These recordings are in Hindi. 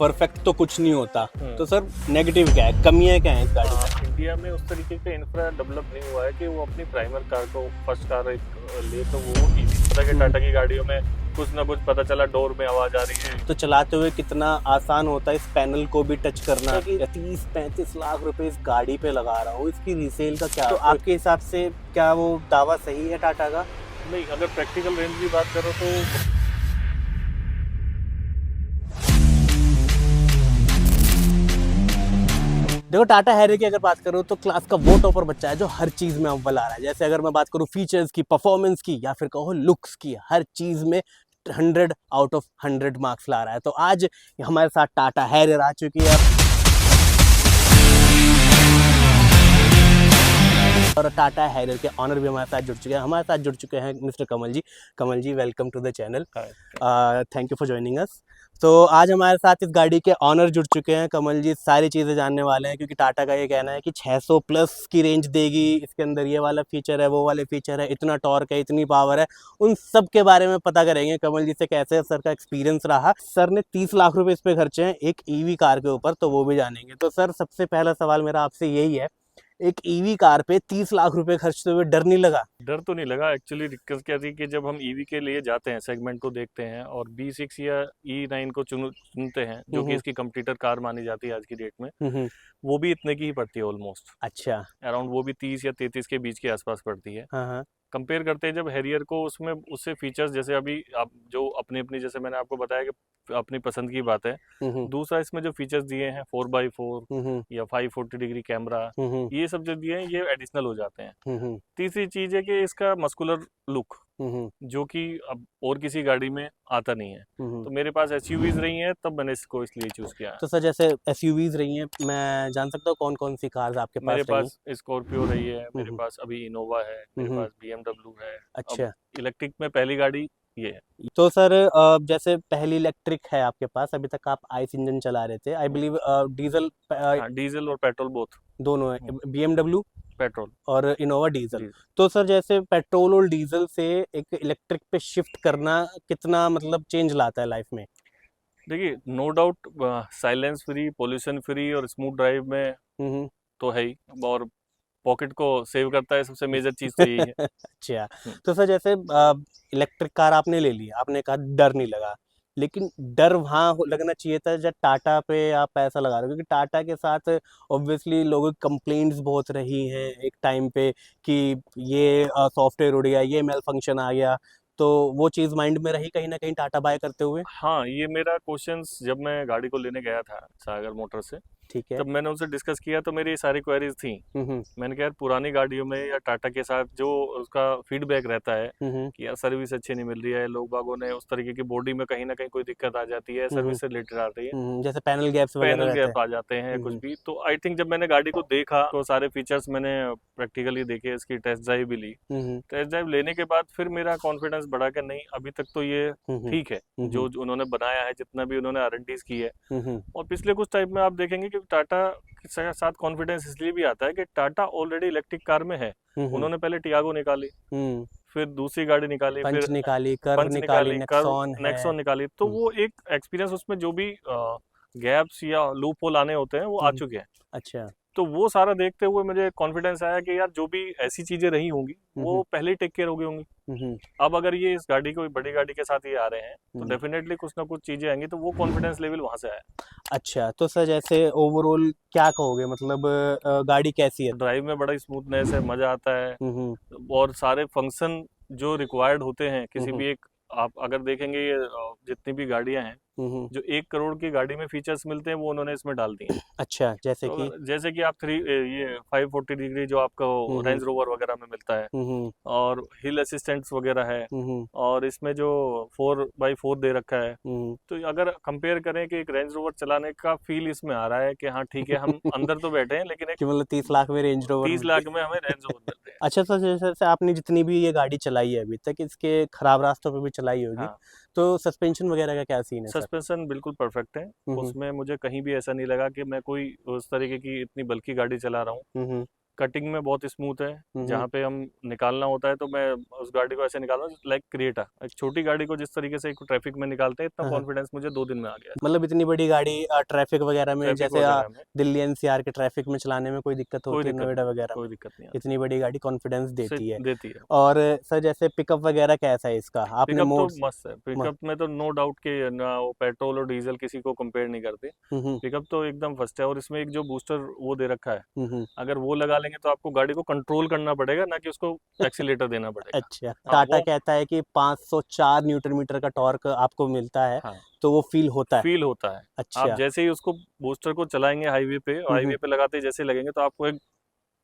परफेक्ट तो कुछ नहीं होता, तो सर नेगेटिव क्या है, कमियां क्या है इस गाड़ी में? इंडिया में उस तरीके का इंफ्रा डेवलप नहीं हुआ है कि वो अपनी प्राइमर कार को फर्स्ट कार एक ले तो वो इजी पता कि टाटा की गाड़ियों में कुछ ना कुछ पता चला डोर में आवाज आ रही है तो चलाते हुए कितना आसान होता है इस पैनल को भी टच करना कि 30-35 लाख रुपए इस गाड़ी पे लगा रहा हूँ, इसकी रीसेल का क्या? तो आपके हिसाब से क्या वो दावा सही है टाटा का? नहीं, अगर प्रैक्टिकल रेंज की बात करो तो देखो टाटा हैरियर की अगर बात करूँ तो क्लास का वो टॉपर बच्चा है जो हर चीज में अव्वल आ रहा है। जैसे अगर मैं बात करूँ फीचर्स की, परफॉर्मेंस की, या फिर कहो लुक्स की, हर चीज में 100 आउट ऑफ 100 मार्क्स ला रहा है। तो आज हमारे साथ टाटा हैरियर आ चुकी है और टाटा हैरियर के ऑनर भी हमारे साथ जुड़ चुके हैं। हमारे साथ जुड़ चुके हैं mister Kamal ji. Kamal ji, welcome to the channel. Thank you for joining us. तो आज हमारे साथ इस गाड़ी के ऑनर जुड़ चुके हैं। कमल जी सारी चीज़ें जानने वाले हैं क्योंकि टाटा का ये कहना है कि 600 प्लस की रेंज देगी, इसके अंदर ये वाला फीचर है, वो वाले फीचर है, इतना टॉर्क है, इतनी पावर है, उन सब के बारे में पता करेंगे कमल जी से कैसे सर का एक्सपीरियंस रहा। सर ने 30 लाख रुपए इस पे खर्चे हैं एक ईवी कार के ऊपर, तो वो भी जानेंगे। तो सर सबसे पहला सवाल मेरा आपसे यही है, एक ईवी कार पे 30 लाख रुपए खर्चते हुए डर नहीं लगा? डर तो नहीं लगा। एक्चुअली दिक्कत क्या थी कि जब हम ईवी के लिए जाते हैं, सेगमेंट को देखते हैं और B6 या E9 को चुनते हैं जो कि इसकी कंपटीटर कार मानी जाती है आज की डेट में, वो भी इतने की ही पड़ती है ऑलमोस्ट। अच्छा। अराउंड वो भी 30 या 33 के बीच के आसपास पड़ती है। हाँ। कंपेयर करते हैं जब हैरियर को, उसमें उससे फीचर्स जैसे अभी आप जो अपनी अपनी, जैसे मैंने आपको बताया कि अपनी पसंद की बात है। दूसरा इसमें जो फीचर्स दिए हैं 4x4 या 540 डिग्री कैमरा, ये सब जो दिए हैं ये एडिशनल हो जाते हैं। तीसरी चीज है कि इसका मस्कुलर लुक जो कि अब और किसी गाड़ी में आता नहीं है। तो मेरे पास एसयूवीज रही हैं, तब मैंने इसको इसलिए चूज किया। तो सर जैसे एसयूवीज रही हैं, मैं जान सकता हूँ कौन कौन सी कार्स आपके पास मेरे रही पास स्कॉर्पियो रही है, मेरे पास अभी इनोवा है, मेरे पास BMW है। अच्छा। इलेक्ट्रिक में पहली गाड़ी ये है। तो सर जैसे पहली इलेक्ट्रिक है आपके पास, अभी तक आप आइस इंजन चला रहे थे, आई बिलीव डीजल डीजल और पेट्रोल बोथ दोनों है, BMW पेट्रोल और इनोवा डीजल। तो सर जैसे पेट्रोल और डीजल से एक इलेक्ट्रिक पे शिफ्ट करना कितना मतलब चेंज लाता है लाइफ में? देखिए, no doubt silence free, pollution free और स्मूथ ड्राइव में तो है ही, और पॉकेट को सेव करता है, सबसे मेजर चीज तो यही है। अच्छा। तो सर जैसे इलेक्ट्रिक कार आपने ले ली, आपने कहा डर नहीं लगा, लेकिन डर वहाँ लगना चाहिए था जब टाटा पे आप पैसा लगा रहे हो, क्योंकि टाटा के साथ ऑब्वियसली लोगों की कंप्लेंट्स बहुत रही हैं एक टाइम पे कि ये सॉफ्टवेयर उड़ गया, ये मेल फंक्शन आ गया, तो वो चीज़ माइंड में रही कहीं ना कहीं टाटा बाय करते हुए? हाँ, ये मेरा क्वेश्चंस जब मैं गाड़ी को लेने गया था सागर मोटर से, ठीक है। तब मैंने उनसे डिस्कस किया तो मेरी सारी क्वेरीज थी। मैंने कहा यार पुरानी गाड़ियों में या टाटा के साथ जो उसका फीडबैक रहता है कि यार सर्विस अच्छी नहीं मिल रही है, लोग बागों ने उस तरीके की बॉडी में कहीं ना कहीं कोई दिक्कत आ जाती है, सर्विस से रिलेटेड आ रही है, जैसे पैनल गैप्स वगैरह पैनल रहते गैप आ जाते हैं कुछ भी। तो आई थिंक जब मैंने गाड़ी को देखा तो सारे फीचर्स मैंने प्रैक्टिकली देखे, इसकी टेस्ट ड्राइव भी ली। टेस्ट ड्राइव लेने के बाद फिर मेरा कॉन्फिडेंस बढ़ा कि नहीं, अभी तक तो ये ठीक है जो उन्होंने बनाया है, जितना भी उन्होंने R&Ds की है। और पिछले कुछ टाइम में आप देखेंगे कि टाटा के साथ कॉन्फिडेंस इसलिए भी आता है कि टाटा ऑलरेडी इलेक्ट्रिक कार में है। उन्होंने पहले टियागो निकाली, फिर दूसरी गाड़ी निकाली, पंच फिर निकाली, कर्व निकाली, नेक्सॉन निकाली। तो वो एक एक्सपीरियंस, उसमें जो भी गैप्स या लूप होल आने होते हैं वो आ चुके हैं। अच्छा। तो वो सारा देखते हुए मुझे कॉन्फिडेंस आया कि यार जो भी ऐसी चीजें रही होंगी वो पहले टेक केयर हो गई होंगी। अब अगर ये इस गाड़ी को बड़ी गाड़ी के साथ ये आ रहे हैं तो डेफिनेटली कुछ ना कुछ चीजें आएंगी, तो वो कॉन्फिडेंस लेवल वहां से आया। अच्छा, तो सर जैसे ओवरऑल क्या कहोगे, मतलब गाड़ी कैसी है? ड्राइव में बड़ा स्मूथनेस है, मजा आता है, और सारे फंक्शन जो रिक्वायर्ड होते हैं किसी भी एक, आप अगर देखेंगे ये जितनी भी गाड़ियां हैं, जो 1 करोड़ की गाड़ी में फीचर्स मिलते हैं वो उन्होंने इसमें डाल दिए। अच्छा, जैसे तो कि जैसे कि आप ये 540 डिग्री जो आपको रेंज रोवर वगैरह में मिलता है, और हिल असिस्टेंट्स वगैरह है, और इसमें जो 4x4 दे रखा है। तो अगर कंपेयर करें कि एक रेंज रोवर चलाने का फील इसमें आ रहा है कि हाँ ठीक है, हम अंदर तो बैठे हैं लेकिन एक मतलब 30 लाख में रेंज रोवर 30 लाख में हमें रेंज रोवर मिलते हैं। अच्छा सर, जैसे आपने जितनी भी ये गाड़ी चलाई है अभी तक, इसके खराब रास्तों पे भी चलाई होगी, हाँ। तो सस्पेंशन वगैरह का क्या सीन है सर? सस्पेंशन बिल्कुल परफेक्ट है, उसमें मुझे कहीं भी ऐसा नहीं लगा कि मैं कोई उस तरीके की इतनी बल्की गाड़ी चला रहा हूँ। कटिंग में बहुत स्मूथ है। जहाँ पे हम निकालना होता है तो मैं उस गाड़ी को ऐसे निकाल रहा हूँ लाइक क्रिएटा, एक छोटी गाड़ी को जिस तरीके से ट्रैफिक में निकालते हैं, इतना हाँ। कॉन्फिडेंस मुझे 2 दिन में आ गया। मतलब इतनी बड़ी गाड़ी ट्रैफिक वगैरह में, ट्रैफिक जैसे वगैरह में दिल्ली एनसीआर के ट्रैफिक में चलाने में कोई दिक्कत कोई होती है दिक्कत नोएडा नहीं, वगैरह कोई में, दिक्कत नहीं आती। इतनी बड़ी गाड़ी कॉन्फिडेंस से देती है। देती है। और सर जैसे पिकअप वगैरह कैसा है इसका, आपने पिकअप तो मोड्स? मस्त है, पिकअप में तो नो डाउट कि ना वो पेट्रोल और डीजल किसी को कंपेयर नहीं करते। पिकअप तो एकदम फर्स्ट है। और इसमें एक जो बूस्टर वो दे रखा है, अगर वो लगा लेंगे तो आपको गाड़ी को कंट्रोल करना पड़ेगा, ना कि उसको एक्सीलेटर देना पड़ेगा। अच्छा, हाँ, टाटा वो कहता है कि 504 न्यूटन मीटर का टॉर्क आपको मिलता है, हाँ तो वो फील होता है। फील होता है। आप अच्छा। जैसे ही उसको बूस्टर को चलाएंगे हाईवे पे, हाईवे पे लगाते ही जैसे लगेंगे तो आपको एक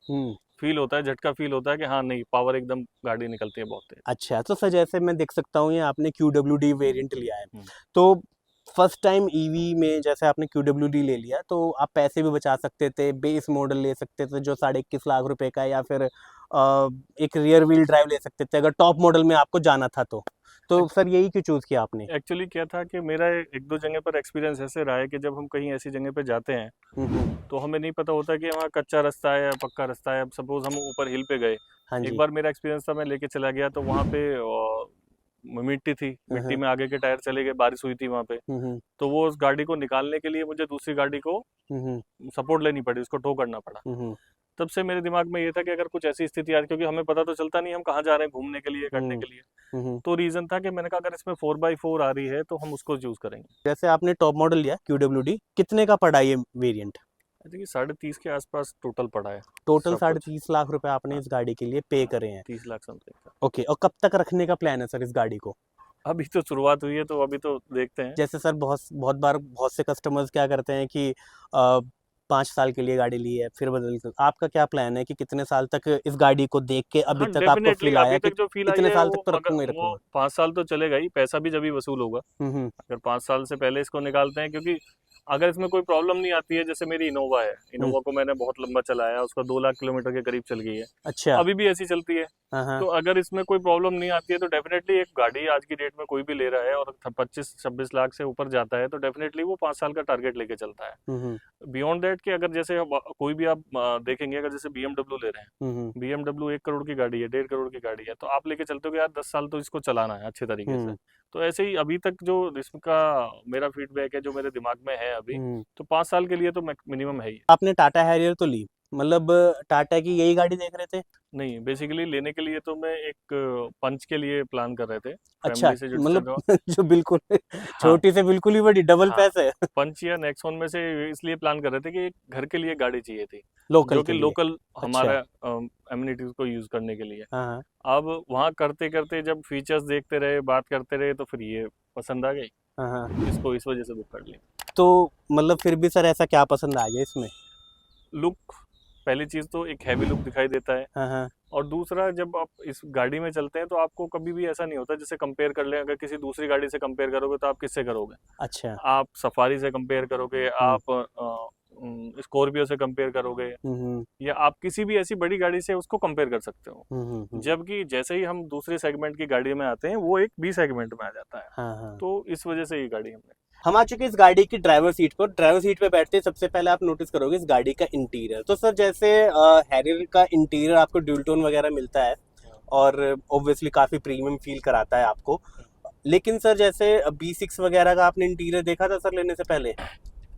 हम्म। फील होता है, झटका फील होता है कि हाँ नहीं, पावर एकदम गाड़ी निकलती है बहुत तेज। अच्छा, तो सर जैसे मैं देख सकता हूँ ये आपने QWD वेरिएंट लिया है, हम्म। तो फर्स्ट टाइम ईवी में जैसे आपने QWD ले लिया, तो आप पैसे भी बचा सकते थे, बेस मॉडल ले सकते थे जो 21.5 लाख का, या फिर एक रियर व्हील ड्राइव ले सकते थे अगर टॉप मॉडल में आपको जाना था तो सर यही क्यों चूज किया आपने? एक्चुअली क्या था कि मेरा एक दो जगह पर एक्सपीरियंस ऐसे रहा है कि जब हम कहीं ऐसी जगह पे जाते हैं तो हमें नहीं पता होता कि वहाँ कच्चा रास्ता है या पक्का रास्ता है। अब सपोज हम ऊपर हिल पे गए, हाँ एक जी। बार मेरा एक्सपीरियंस था, मैं लेके चला गया तो वहाँ पे मिट्टी थी, मिट्टी में आगे के टायर चले गए, बारिश हुई थी वहाँ पे। तो वो उस गाड़ी को निकालने के लिए मुझे दूसरी गाड़ी को सपोर्ट लेनी पड़ी, उसको टो करना पड़ा। तब से मेरे दिमाग में ये था कि अगर कुछ ऐसी स्थिति आ रही, क्योंकि हमें पता तो चलता नहीं हम कहाँ जा रहे हैं घूमने के लिए, करने के लिए, तो रीजन था कि मैंने कहा अगर इसमें 4x4 आ रही है तो हम उसको चूज करेंगे। जैसे आपने टॉप मॉडल लिया QWD, कितने का पड़ा ये वेरिएंट? आई थिंक 30.5 के आसपास टोटल पड़ा है। टोटल सब कुछ 30.5 लाख रुपए आपने हाँ, इस गाड़ी के लिए पे करे हैं? 30 लाख समथिंग का। ओके, और कब तक रखने का प्लान है सर इस गाड़ी को? अभी तो शुरुआत हुई है तो अभी तो देखते हैं। जैसे सर बहुत बहुत बार बहुत से कस्टमर्स क्या करते हैं कि 5 साल के लिए गाड़ी ली है फिर बदल कर, आपका क्या प्लान है कि कितने साल तक इस गाड़ी को देख के अभी हाँ तक आपको डेफिनेटली फील अभी आया कि तक जो फील आई इतने है साल वो तक तो अगर रखूंगा ही वो रखूंगा? 5 साल तो चलेगा ही, पैसा भी जब ही वसूल होगा। हम्म। अगर 5 साल से पहले इसको निकालते हैं, क्योंकि अगर इसमें कोई प्रॉब्लम नहीं आती है, जैसे मेरी इनोवा है, इनोवा को मैंने बहुत लंबा चलाया, उसका 2 लाख किलोमीटर के करीब चल गई है, अच्छा। अभी भी ऐसी चलती है। हाँ। तो अगर इसमें कोई प्रॉब्लम नहीं आती है तो डेफिनेटली एक गाड़ी आज की डेट में कोई भी ले रहा है और 25-26 लाख से ऊपर जाता है तो डेफिनेटली वो 5 साल का टारगेट लेके चलता है। बियॉन्ड दैट कि अगर जैसे कोई भी आप देखेंगे, अगर जैसे BMW ले रहे हैं, BMW 1 करोड़ की गाड़ी है, 1.5 करोड़ की गाड़ी है, तो आप लेके चलते हो कि यार 10 साल तो इसको चलाना है अच्छे तरीके से। तो ऐसे ही अभी तक जो इसका मेरा फीडबैक है, जो मेरे दिमाग में है अभी, तो 5 साल के लिए तो मिनिमम है ही। आपने टाटा हैरियर तो ली, मतलब टाटा की यही गाड़ी देख रहे थे? नहीं, बेसिकली लेने के लिए तो मैं एक पंच के लिए प्लान कर रहे थे, अच्छा, फैमिली से जो मतलब चल जो बिल्कुल हाँ छोटी से बिल्कुल ही बड़ी, डबल हाँ पैसे। पंच या नेक्सॉन में से इसलिए प्लान कर रहे थे कि एक घर के लिए गाड़ी चाहिए थी, लोकल जो के कि लिए? लोकल अच्छा। हमारा एमिनिटीज को यूज करने के लिए। हाँ। अब वहाँ करते करते जब फीचर्स देखते रहे, बात करते रहे, तो फिर ये पसंद आ गई, हाँ। इसको इस वजह से बुक कर लिया। तो मतलब फिर भी सर ऐसा क्या पसंद आ गया इसमें? लुक, पहली चीज तो एक हैवी लुक दिखाई देता है, हाँ। और दूसरा जब आप इस गाड़ी में चलते हैं तो आपको कभी भी ऐसा नहीं होता, जैसे कंपेयर कर लें, अगर किसी दूसरी गाड़ी से कंपेयर करोगे तो आप किससे करोगे? अच्छा। आप सफारी से कंपेयर करोगे, आप स्कॉर्पियो से कंपेयर करोगे, या आप किसी भी ऐसी बड़ी गाड़ी से उसको कंपेयर कर सकते हो। जबकि जैसे ही हम दूसरे सेगमेंट की गाड़ी में आते हैं वो एक बी सेगमेंट में आ जाता है। हाँ। तो इस वजह से ये गाड़ी हमने हम आ चुके हैं इस गाड़ी की ड्राइवर सीट पर। ड्राइवर सीट पे बैठते सबसे पहले आप नोटिस करोगे इस गाड़ी का इंटीरियर। तो सर जैसे हैरियर का इंटीरियर आपको ड्यूल टोन वगैरह मिलता है और ऑब्वियसली काफी प्रीमियम फील कराता है आपको, लेकिन सर जैसे B6 वगैरह का आपने इंटीरियर देखा था सर लेने से पहले?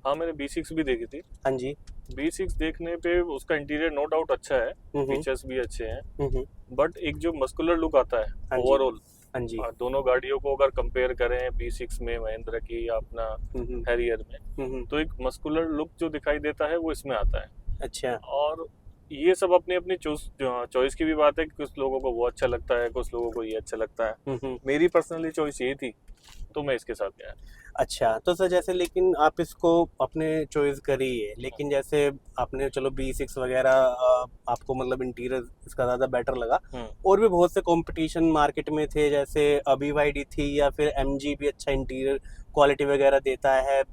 हाँ मैंने B6 भी देखी थी। हाँ जी। B6 देखने पे उसका इंटीरियर नो डाउट अच्छा है, फीचर्स भी अच्छे हैं, बट एक जो मस्कुलर लुक आता है ओवरऑल, हाँ जी। दोनों गाड़ियों को अगर कंपेयर करें B6 में महिंद्रा की या अपना हैरियर में, तो एक मस्कुलर लुक जो दिखाई देता है वो इसमें आता है। अच्छा। और ये सब अपनी अपनी चॉइस की भी बात है कि कुछ लोगों को वो अच्छा लगता है, कुछ लोगों को ये अच्छा लगता है। मेरी पर्सनली चॉइस ये थी तो मैं इसके साथ गया। अच्छा, तो सर जैसे लेकिन आप इसको अपने चॉइस करिए, लेकिन जैसे आपने चलो B6 वगैरह आपको मतलब इंटीरियर इसका ज़्यादा बेटर लगा, और भी बहुत से कंपटीशन मार्केट में थे, जैसे BYD थी या फिर MG भी अच्छा इंटीरियर क्वालिटी वगैरह देता है,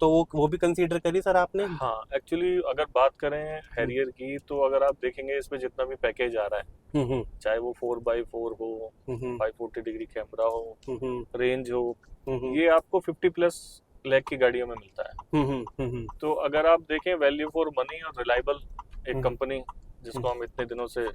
तो वो भी कंसीडर करी सर आपने? हाँ एक्चुअली अगर बात करें हैरियर की, तो अगर आप देखेंगे इसमें जितना भी पैकेज आ रहा है, चाहे वो 4x4 हो, 540 डिग्री कैमरा हो, रेंज हो, ये आपको 50+ लाख की गाड़ियों में मिलता है। तो अगर आप देखें वैल्यू फॉर मनी और रिलायबल एक कंपनी, जिसको हम इतने दिनों से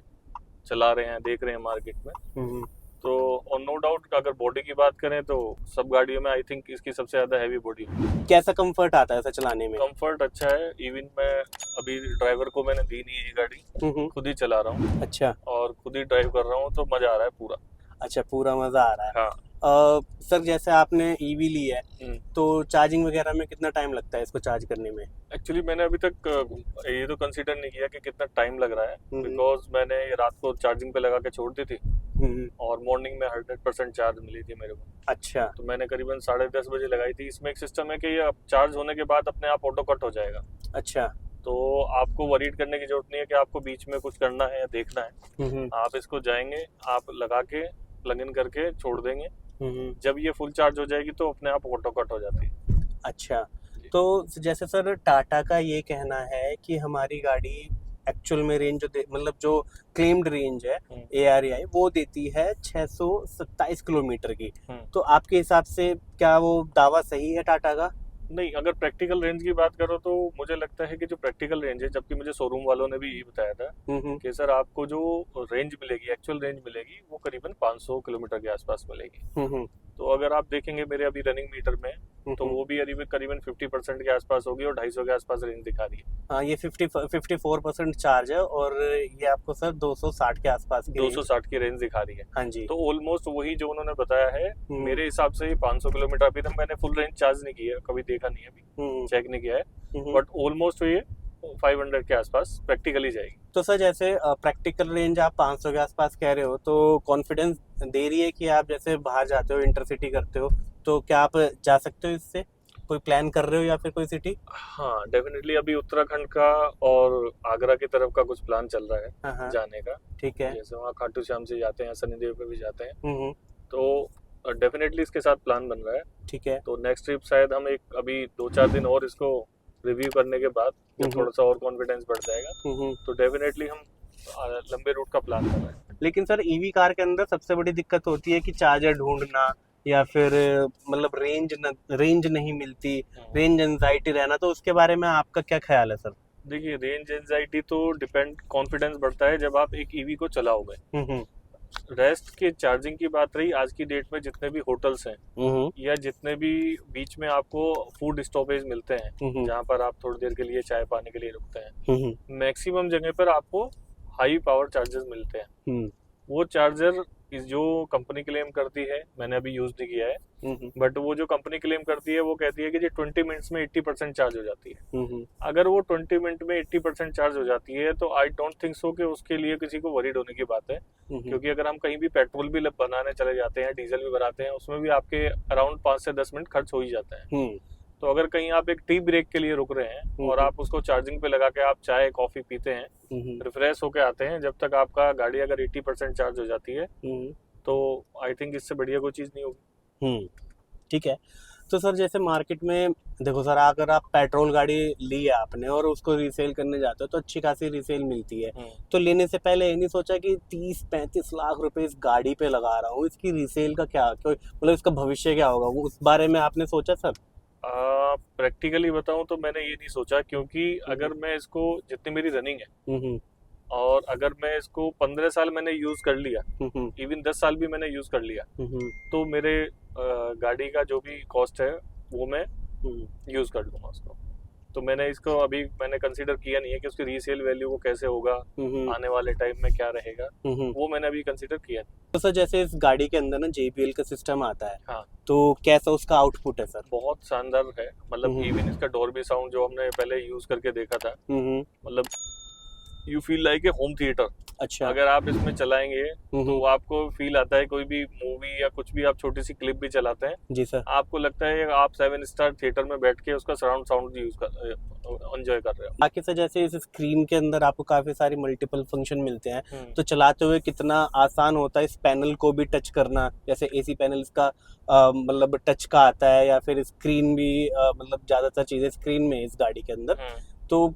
चला रहे हैं, देख रहे हैं मार्केट में। तो और नो डाउट अगर बॉडी की बात करें तो सब गाड़ियों में आई थिंक इसकी सबसे ज्यादा हैवी बॉडी है। कैसा कंफर्ट आता है ऐसा चलाने में? कंफर्ट अच्छा है। इवन मैं अभी ड्राइवर को मैंने दी नहीं है ये गाड़ी, खुद ही चला रहा हूँ। अच्छा। और खुद ही ड्राइव कर रहा हूँ तो मजा आ रहा है पूरा। अच्छा, पूरा मजा आ रहा है। हाँ। सर जैसे आपने ईवी ली है तो चार्जिंग वगैरह में कितना टाइम लगता है इसको चार्ज करने में? एक्चुअली मैंने अभी तक ये तो कंसीडर नहीं किया कि कितना टाइम लग रहा है, बिकॉज मैंने ये रात को चार्जिंग पे लगा के छोड़ दी थी और मॉर्निंग में 100% चार्ज मिली थी मेरे को। अच्छा। तो मैंने करीबन 10:30 बजे लगाई थी। इसमें एक सिस्टम है कि ये अब चार्ज होने के बाद अपने आप ऑटो कट हो जाएगा। अच्छा। तो आपको वरीड करने की जरूरत नहीं है कि आपको बीच में कुछ करना है या देखना है। आप इसको जाएंगे, आप लगा के प्लग इन करके छोड़ देंगे, जब ये फुल चार्ज हो जाएगी तो अपने आप ऑटो कट हो जाती है। अच्छा, तो जैसे सर टाटा का ये कहना है कि हमारी गाड़ी एक्चुअल में रेंज मतलब जो क्लेम्ड रेंज है ARAI वो देती है 627 किलोमीटर की। तो आपके हिसाब से क्या वो दावा सही है टाटा का? नहीं, अगर प्रैक्टिकल रेंज की बात करो तो मुझे लगता है कि जो प्रैक्टिकल रेंज है, जबकि मुझे शोरूम वालों ने भी यही बताया था कि सर आपको जो रेंज मिलेगी, एक्चुअल रेंज मिलेगी, वो करीबन 500 किलोमीटर के आसपास मिलेगी। तो अगर आप देखेंगे मेरे अभी रनिंग मीटर में तो वो भी करीबन 50% के आसपास होगी और 250 के आसपास रेंज दिखा रही है। हाँ, ये 54% चार्ज है और ये आपको सर 260 के आसपास 260 की रेंज दिखा रही है। हाँ जी। तो ऑलमोस्ट वही जो उन्होंने बताया है मेरे हिसाब से 500 किलोमीटर। अभी तक मैंने फुल रेंज चार्ज नहीं किया, कभी देखा नहीं है, अभी चेक नहीं किया है, बट ऑलमोस्ट ये 500 के आसपास प्रैक्टिकली जाएगी। तो सर जैसे प्रैक्टिकल रेंज आप 500 के आसपास कह रहे हो तो कॉन्फिडेंस दे रही है कि आप जैसे बाहर जाते हो, इंटरसिटी करते हो, तो क्या आप जा सकते हो इससे? कोई प्लान कर रहे हो या फिर कोई सिटी? हाँ, डेफिनेटली अभी उत्तराखंड का और आगरा की तरफ का कुछ प्लान चल रहा है जाने का। ठीक है। जैसे वहाँ खाटू श्याम से जाते हैं, शनिदेव पे भी जाते हैं, तो डेफिनेटली इसके साथ प्लान बन रहा है। ठीक है। तो नेक्स्ट ट्रिप शायद हम एक अभी 2-4 दिन और इसको रिव्यू करने के बाद थोड़ा सा और कॉन्फिडेंस बढ़ जाएगा, तो डेफिनेटली हम लंबे रूट का प्लान कर रहे हैं। लेकिन सर ईवी कार के अंदर सबसे बड़ी दिक्कत होती है कि चार्जर ढूंढना या फिर मतलब रेंज नहीं मिलती, रेंज एंजाइटी रहना, तो उसके बारे में आपका क्या ख्याल है सर? देखिए, रेंज एंजाइटी तो डिपेंड, कॉन्फिडेंस बढ़ता है जब आप एक ईवी को चलाओगे। रेस्ट के चार्जिंग की बात रही, आज की डेट में जितने भी होटल्स हैं या जितने भी बीच में आपको फूड स्टॉपेज मिलते हैं जहाँ पर आप थोड़ी देर के लिए चाय पाने के लिए रुकते हैं, मैक्सिमम जगह पर आपको हाई पावर चार्जर्स मिलते हैं। वो चार्जर जो कंपनी क्लेम करती है, मैंने अभी यूज नहीं किया है, बट वो जो कंपनी क्लेम करती है वो कहती है कि 20 मिनट्स में 80% चार्ज हो जाती है। अगर वो 20 मिनट में 80% चार्ज हो जाती है तो आई डोंट थिंक सो कि उसके लिए किसी को वरीड होने की बात है, क्योंकि अगर हम कहीं भी पेट्रोल भी बनाने चले जाते हैं, डीजल भी बनाते हैं, उसमें भी आपके अराउंड 5 से 10 मिनट खर्च हो ही जाता है। तो अगर कहीं आप एक टी ब्रेक के लिए रुक रहे हैं और आप उसको चार्जिंग पे लगा के आप चाय कॉफी पीते हैं, रिफ्रेश होके आते हैं, जब तक आपका गाड़ी अगर 80% चार्ज हो जाती है तो आई थिंक इससे बढ़िया कोई चीज़ नहीं होगी। ठीक है। तो सर जैसे मार्केट में देखो सर, अगर आप पेट्रोल गाड़ी ली है आपने और उसको रीसेल करने जाते हो तो अच्छी खासी रीसेल मिलती है, तो लेने से पहले ये नहीं सोचा कि 30-35 लाख रुपए इस गाड़ी पे लगा रहा हूँ, इसकी रीसेल का क्या मतलब इसका भविष्य क्या होगा, वो उस बारे में आपने सोचा सर? प्रैक्टिकली बताऊं तो मैंने ये नहीं सोचा, क्योंकि अगर मैं इसको, जितनी मेरी रनिंग है और अगर मैं इसको 15 साल मैंने यूज कर लिया, इवन 10 साल भी मैंने यूज कर लिया, तो मेरे गाड़ी का जो भी कॉस्ट है वो मैं यूज कर लूंगा उसको। तो मैंने इसको अभी मैंने कंसीडर किया नहीं है कि उसकी रीसेल वैल्यू वो कैसे होगा, आने वाले टाइम में क्या रहेगा, वो मैंने अभी कंसीडर किया नहीं। तो सर जैसे इस गाड़ी के अंदर ना JBL का सिस्टम आता है, हाँ, तो कैसा उसका आउटपुट है सर? बहुत शानदार है, मतलब इवन इसका डोरबी साउंड जो हमने पहले यूज करके देखा था, मतलब you feel like a home theatre. अच्छा। अगर आप इसमें चलाएंगे तो आपको फील आता है, कोई भी मूवी या कुछ भी आप छोटी सी क्लिप भी चलाते हैं जी सर, आपको लगता है आप 7 स्टार थिएटर में बैठ के उसका सराउंड साउंड यूज कर एंजॉय कर रहे हो। बाकी सर जैसे इस स्क्रीन के अंदर आपको काफी सारे मल्टीपल फंक्शन मिलते हैं, तो चलाते हुए कितना आसान होता है इस पैनल को भी टच करना, जैसे AC पैनल इसका मतलब टच का आता है, या फिर स्क्रीन भी मतलब ज्यादातर चीजें स्क्रीन में इस गाड़ी के अंदर, तो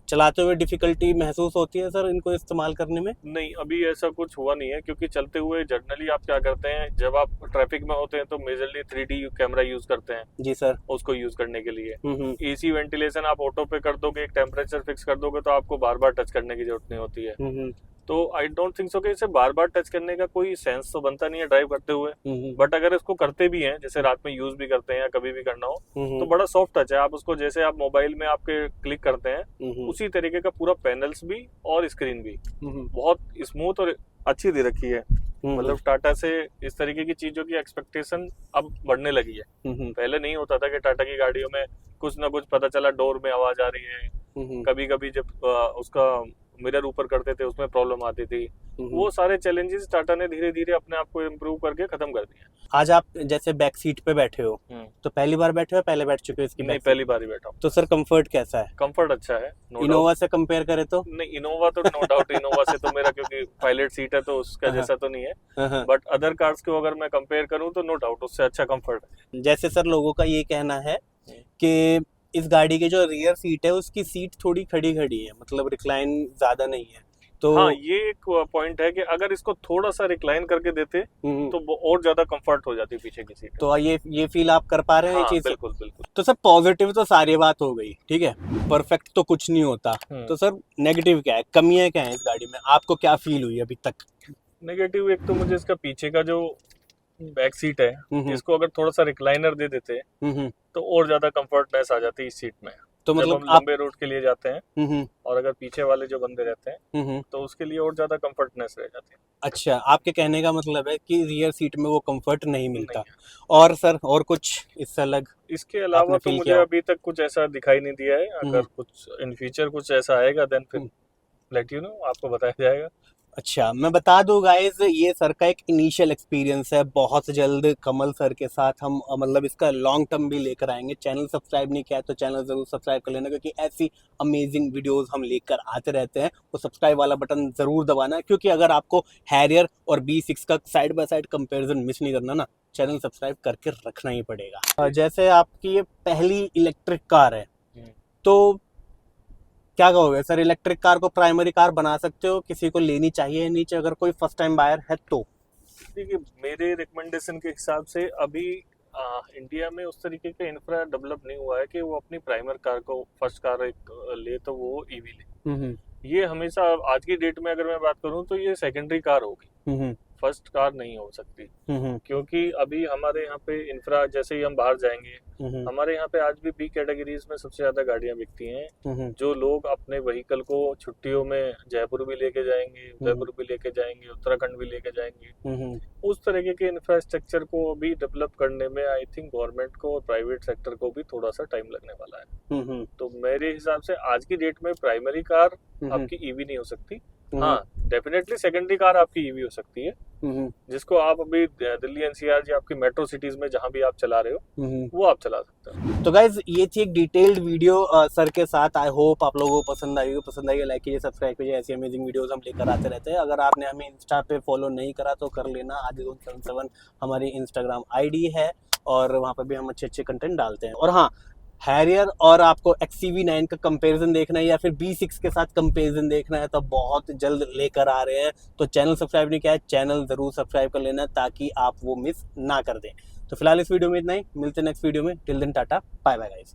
चलाते हुए डिफिकल्टी महसूस होती है सर इनको इस्तेमाल करने में? नहीं, अभी ऐसा कुछ हुआ नहीं है, क्योंकि चलते हुए जनरली आप क्या करते हैं, जब आप ट्रैफिक में होते हैं तो मेजरली 3D कैमरा यूज करते हैं जी सर। उसको यूज करने के लिए। एसी वेंटिलेशन आप ऑटो पे कर दोगे, एक टेम्परेचर फिक्स कर दोगे, तो आपको बार बार टच करने की जरूरत नहीं होती है। तो आई डोंट थिंक सो कि इसे बार बार टच करने का कोई सेंस तो बनता नहीं है ड्राइव करते हुए। बट अगर इसको करते भी हैं, जैसे रात में यूज भी करते हैं या कभी भी करना हो, तो बड़ा सॉफ्ट टच है। आप उसको जैसे आप मोबाइल में आपके क्लिक करते हैं उसी तरीके का पूरा पैनल्स भी और स्क्रीन भी बहुत स्मूथ और अच्छी दे रखी है। मतलब टाटा से इस तरीके की चीजों की एक्सपेक्टेशन अब बढ़ने लगी है। पहले नहीं होता था कि टाटा की गाड़ियों में कुछ ना कुछ पता चला डोर में आवाज आ रही है, कभी कभी जब उसका मिरर ऊपर करते थे उसमें प्रॉब्लम आती थी। वो सारे चैलेंजेस टाटा ने धीरे धीरे अपने आप को इम्प्रूव करके खत्म कर दिया। आज आप जैसे बैक सीट पे बैठे हो, तो पहली बार बैठे हो, पहले बैठ चुके हो इसकी? नहीं, पहली बार ही बैठा हूँ। तो सर कंफर्ट कैसा है? कंफर्ट अच्छा है, इनोवा से कंपेयर करें तो? नहीं, इनोवा तो नो डाउट, इनोवा से तो मेरा क्योंकि पायलट सीट है तो उसका जैसा तो नहीं है, बट अदर कार्स को अगर मैं कंपेयर करूँ तो नो डाउट उससे अच्छा कंफर्ट है। जैसे सर लोगों का ये कहना है कि इस गाड़ी की जो रियर सीट है उसकी सीट थोड़ी खड़ी खड़ी है, मतलब रिक्लाइन ज्यादा नहीं है। तो हाँ, ये एक पॉइंट है कि अगर इसको थोड़ा सा रिक्लाइन करके देते तो वो और ज्यादा कंफर्ट हो जाती पीछे की सीट। तो ये फील आप कर पा रहे हैं? हाँ, चीज बिल्कुल बिल्कुल। तो सर पॉजिटिव तो सारी बात हो गई, ठीक है, परफेक्ट तो कुछ नहीं होता। तो सर नेगेटिव क्या है, कमियां क्या है इस गाड़ी में, आपको क्या फील हुई अभी तक? नेगेटिव एक तो मुझे इसका पीछे का जो बैक सीट है, इसको अगर थोड़ा सा रिक्लाइनर दे देते तो और ज्यादा कंफर्टनेस आ जाती है इस सीट में। तो मतलब हम लंबे रूट के लिए जाते हैं और अगर पीछे वाले जो बंदे रहते हैं तो उसके लिए और ज्यादा कंफर्टनेस रह जाती है। अच्छा, आपके कहने का मतलब है कि रियर सीट में वो कंफर्ट नहीं मिलता। और सर और कुछ इससे अलग? इसके अलावा तो मुझे अभी तक कुछ ऐसा दिखाई नहीं दिया है। अगर कुछ इन फ्यूचर कुछ ऐसा आएगा देन फिर लेट यू नो, आपको बताया जाएगा। अच्छा, मैं बता दूं गाइस, ये सर का एक इनिशियल एक्सपीरियंस है। बहुत जल्द कमल सर के साथ हम मतलब इसका लॉन्ग टर्म भी लेकर आएंगे। चैनल सब्सक्राइब नहीं किया है तो चैनल जरूर सब्सक्राइब कर लेना, क्योंकि ऐसी अमेजिंग वीडियोस हम लेकर आते रहते हैं। वो सब्सक्राइब वाला बटन जरूर दबाना, क्योंकि अगर आपको हैरियर और B6 का side by side comparison miss नहीं करना ना, चैनल सब्सक्राइब करके रखना ही पड़ेगा। जैसे आपकी ये पहली इलेक्ट्रिक कार है, तो क्या कहोगे सर, इलेक्ट्रिक कार को प्राइमरी कार बना सकते हो? किसी को लेनी चाहिए नीचे अगर कोई फर्स्ट टाइम बायर है तो? देखिए, मेरे रिकमेंडेशन के हिसाब से अभी इंडिया में उस तरीके का इंफ्रा डेवलप नहीं हुआ है कि वो अपनी प्राइमर कार को फर्स्ट कार एक ले तो वो ईवी ले। ये हमेशा आज की डेट में अगर मैं बात करूं तो ये सेकेंडरी कार होगी, फर्स्ट कार नहीं हो सकती। क्योंकि अभी हमारे यहाँ पे इंफ्रा, जैसे ही हम बाहर जाएंगे, हमारे यहाँ पे आज भी B कैटेगरीज में सबसे ज्यादा गाड़ियां बिकती हैं। जो लोग अपने व्हीकल को छुट्टियों में जयपुर भी लेके जाएंगे, उदयपुर भी लेके जाएंगे, उत्तराखंड भी लेके जाएंगे, उस तरीके के इंफ्रास्ट्रक्चर को अभी डेवलप करने में आई थिंक गवर्नमेंट को और प्राइवेट सेक्टर को भी थोड़ा सा टाइम लगने वाला है। तो मेरे हिसाब से आज की डेट में प्राइमरी कार आपकी ईवी नहीं हो सकती। हाँ, डेफिनेटली सेकेंडरी कार आपकी ईवी हो सकती है, जिसको आप अभी दिल्ली NCR या आपकी मेट्रो सिटीज में जहां भी आप चला रहे हो वो आप चला सकते हो। तो गाइज ये थी एक डिटेल्ड वीडियो सर के साथ। आई होप आप लोगों को पसंद आई हो। पसंद आई लाइक कीजिए, सब्सक्राइब कीजिए। ऐसी अमेजिंग वीडियोस हम लेकर आते रहते हैं। अगर आपने हमें इंस्टा पे फॉलो नहीं करा तो कर लेना। Adizone77 हमारी इंस्टाग्राम ID है और वहाँ पर भी हम अच्छे अच्छे कंटेंट डालते हैं। और हाँ, हैरियर और आपको XCV9 का कंपैरिजन देखना है या फिर B6 के साथ कंपैरिजन देखना है तो बहुत जल्द लेकर आ रहे हैं। तो चैनल सब्सक्राइब नहीं किया है, चैनल जरूर सब्सक्राइब कर लेना ताकि आप वो मिस ना कर दें। तो फिलहाल इस वीडियो में इतना ही, मिलते हैं नेक्स्ट वीडियो में। Till then ta-ta, bye bye guys.